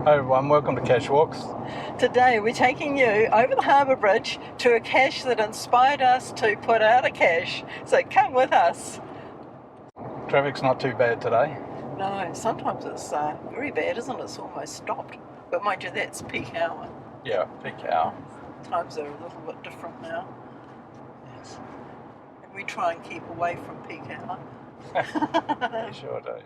Hi everyone, welcome to Cache Walks. Today we're taking you over the harbour bridge to a cache that inspired us to put out a cache. So come with us. Traffic's not too bad today. No, sometimes it's very bad, isn't it? It's almost stopped. But mind you, that's peak hour. Yeah, peak hour. Times are a little bit different now. Yes. And we try and keep away from peak hour. You sure do.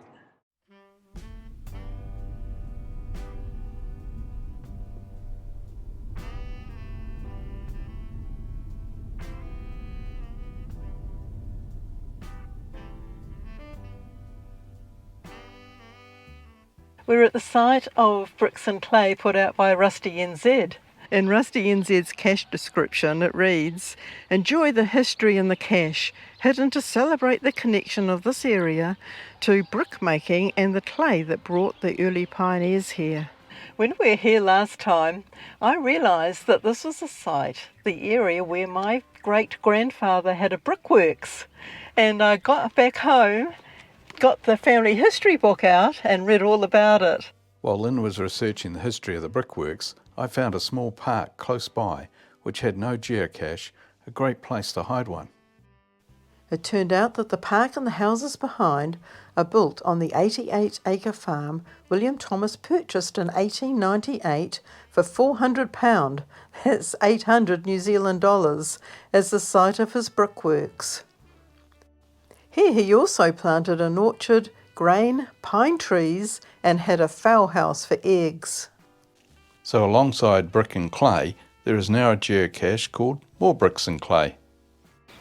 We're at the site of bricks and clay put out by Rusty NZ. In Rusty NZ's cache description it reads, "Enjoy the history in the cache, hidden to celebrate the connection of this area to brick making and the clay that brought the early pioneers here." When we were here last time, I realised that this was the site, the area where my great-grandfather had a brickworks. And I got back home, got the family history book out and read all about it. While Lynn was researching the history of the brickworks, I found a small park close by which had no geocache, a great place to hide one. It turned out that the park and the houses behind are built on the 88-acre farm William Thomas purchased in 1898 for £400, that's 800 New Zealand dollars, as the site of his brickworks. Here he also planted an orchard, grain, pine trees, and had a fowl house for eggs. So alongside brick and clay, there is now a geocache called More Bricks and Clay.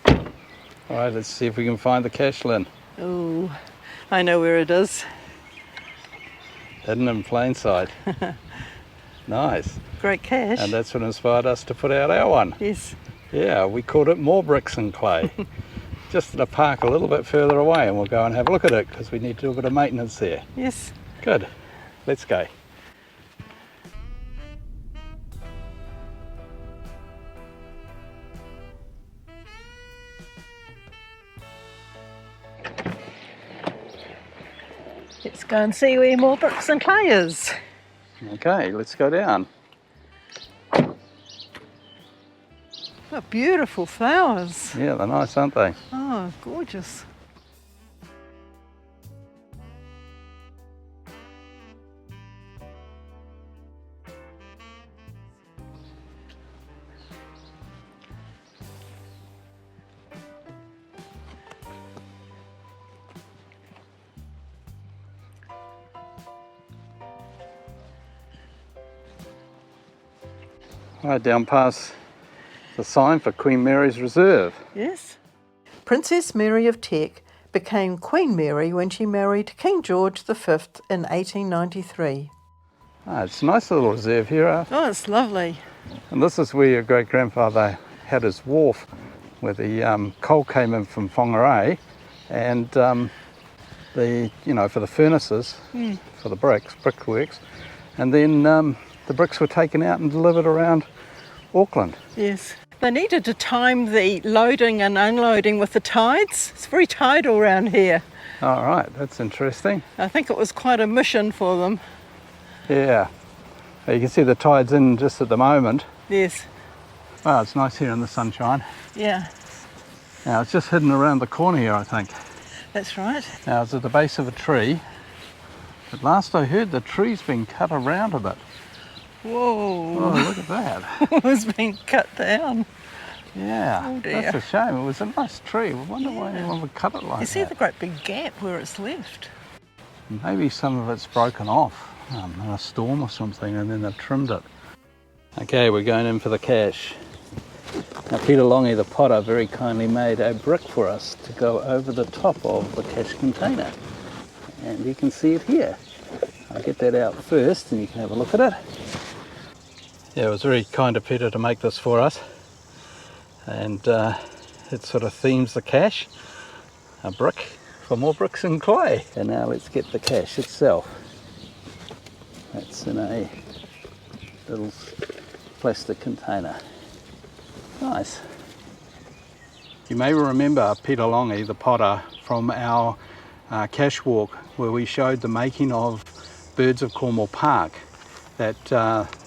Alright, let's see if we can find the cache, Lynn. Oh, I know where it is. Hidden in plain sight. Nice. Great cache. And that's what inspired us to put out our one. Yes. Yeah, we called it More Bricks and Clay. Just at a park a little bit further away, and we'll go and have a look at it because we need to do a bit of maintenance there. Yes. Good. Let's go. Let's go and see where More Bricks and Clay is. Okay, let's go down. What beautiful flowers. Yeah, they're nice, aren't they? Oh, gorgeous. Right, down past the sign for Queen Mary's Reserve. Yes. Princess Mary of Teck became Queen Mary when she married King George V in 1893. It's a nice little reserve here. Oh, it's lovely. And this is where your great-grandfather had his wharf, where the coal came in from Whangarei, and for the furnaces, for the brickworks, and then the bricks were taken out and delivered around Auckland. Yes. They needed to time the loading and unloading with the tides. It's very tidal around here. All right, that's interesting. I think it was quite a mission for them. Yeah. You can see the tide's in just at the moment. Yes. Wow, it's nice here in the sunshine. Yeah. Now, it's just hidden around the corner here, I think. That's right. Now, it's at the base of a tree. But last I heard, the tree's been cut around a bit. Whoa. Oh, look at that. It was being cut down. Yeah, Oh dear. that's a shame. It was a nice tree. I wonder why anyone would cut it like that. You see the great big gap where it's left. Maybe some of it's broken off in a storm or something, and then they've trimmed it. Okay, we're going in for the cache. Now, Peter Longy, the potter, very kindly made a brick for us to go over the top of the cache container. And you can see it here. I'll get that out first and you can have a look at it. Yeah, it was very kind of Peter to make this for us. And it sort of themes the cache. A brick for more bricks and clay. And now let's get the cache itself. That's in a little plastic container. Nice. You may remember Peter Longy, the potter, from our cache walk where we showed the making of Birds of Cornwall Park. that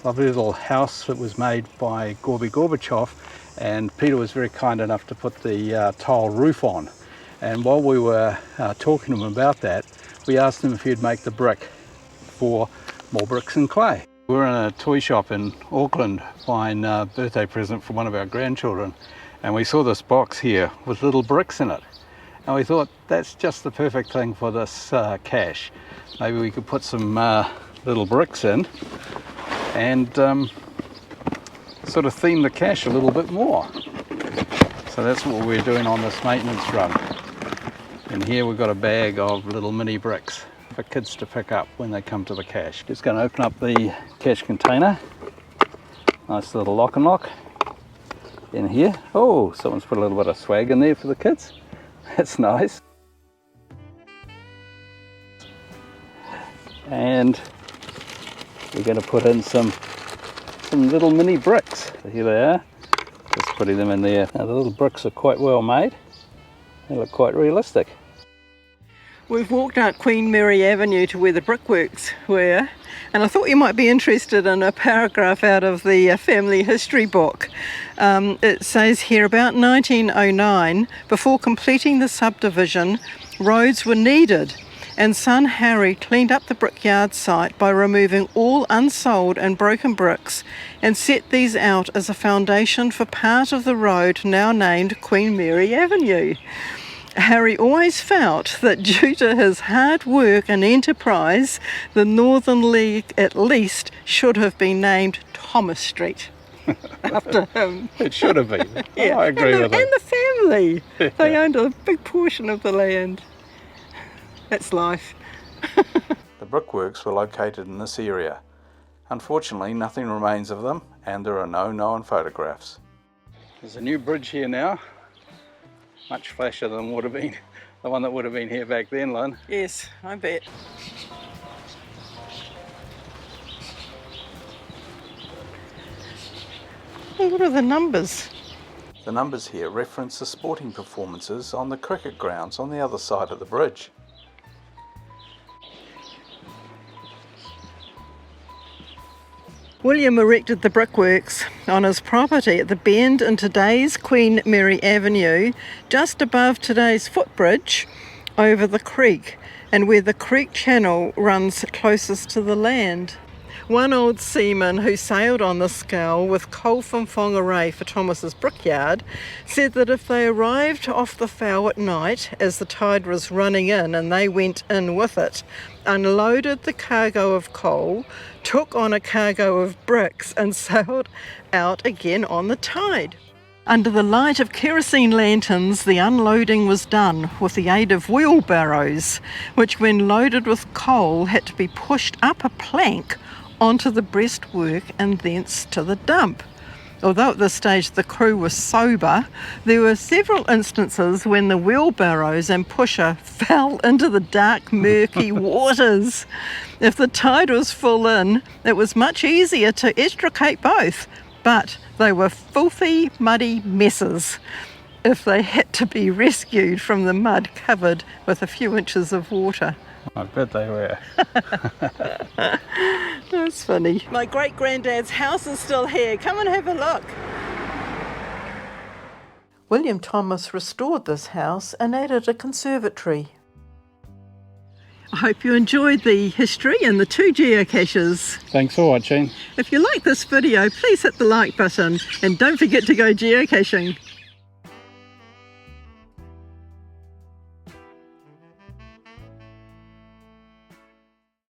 lovely little house that was made by Gorbachev, and Peter was very kind enough to put the tile roof on. And while we were talking to him about that, we asked him if he'd make the brick for more bricks and clay. We were in a toy shop in Auckland buying a birthday present for one of our grandchildren, and we saw this box here with little bricks in it. And we thought, that's just the perfect thing for this cache. Maybe we could put some little bricks in and sort of theme the cache a little bit more. So that's what we're doing on this maintenance run. And here we've got a bag of little mini bricks for kids to pick up when they come to the cache. Just going to open up the cache container. Nice little lock and lock in here. Oh, someone's put a little bit of swag in there for the kids. That's nice. And we're going to put in some little mini bricks. Here they are. Just putting them in there. Now the little bricks are quite well made. They look quite realistic. We've walked out Queen Mary Avenue to where the brickworks were, and I thought you might be interested in a paragraph out of the family history book. It says here, about 1909, before completing the subdivision, roads were needed, and son Harry cleaned up the brickyard site by removing all unsold and broken bricks and set these out as a foundation for part of the road now named Queen Mary Avenue. Harry always felt that due to his hard work and enterprise, the Northern League at least should have been named Thomas Street after him. It should have been. Yeah. I agree with And it. the family. They owned a big portion of the land. That's life. The brickworks were located in this area. Unfortunately, nothing remains of them, and there are no known photographs. There's a new bridge here now. Much flashier than would have been the one that would have been here back then, Lynn. Yes, I bet. Well, what are the numbers? The numbers here reference the sporting performances on the cricket grounds on the other side of the bridge. William erected the brickworks on his property at the bend in today's Queen Mary Avenue, just above today's footbridge over the creek, and where the creek channel runs closest to the land. One old seaman who sailed on the scow with coal from Whangarei for Thomas's brickyard said that if they arrived off the Fow at night as the tide was running in and they went in with it, unloaded the cargo of coal, took on a cargo of bricks and sailed out again on the tide. Under the light of kerosene lanterns, the unloading was done with the aid of wheelbarrows, which when loaded with coal had to be pushed up a plank onto the breastwork and thence to the dump. Although at this stage the crew was sober, there were several instances when the wheelbarrows and pusher fell into the dark, murky waters. If the tide was full in, it was much easier to extricate both, but they were filthy, muddy messes if they had to be rescued from the mud covered with a few inches of water. I bet they were. That's funny. My great-granddad's house is still here. Come and have a look. William Thomas restored this house and added a conservatory. I hope you enjoyed the history and the 2 geocaches. Thanks for watching. If you like this video, please hit the like button and don't forget to go geocaching.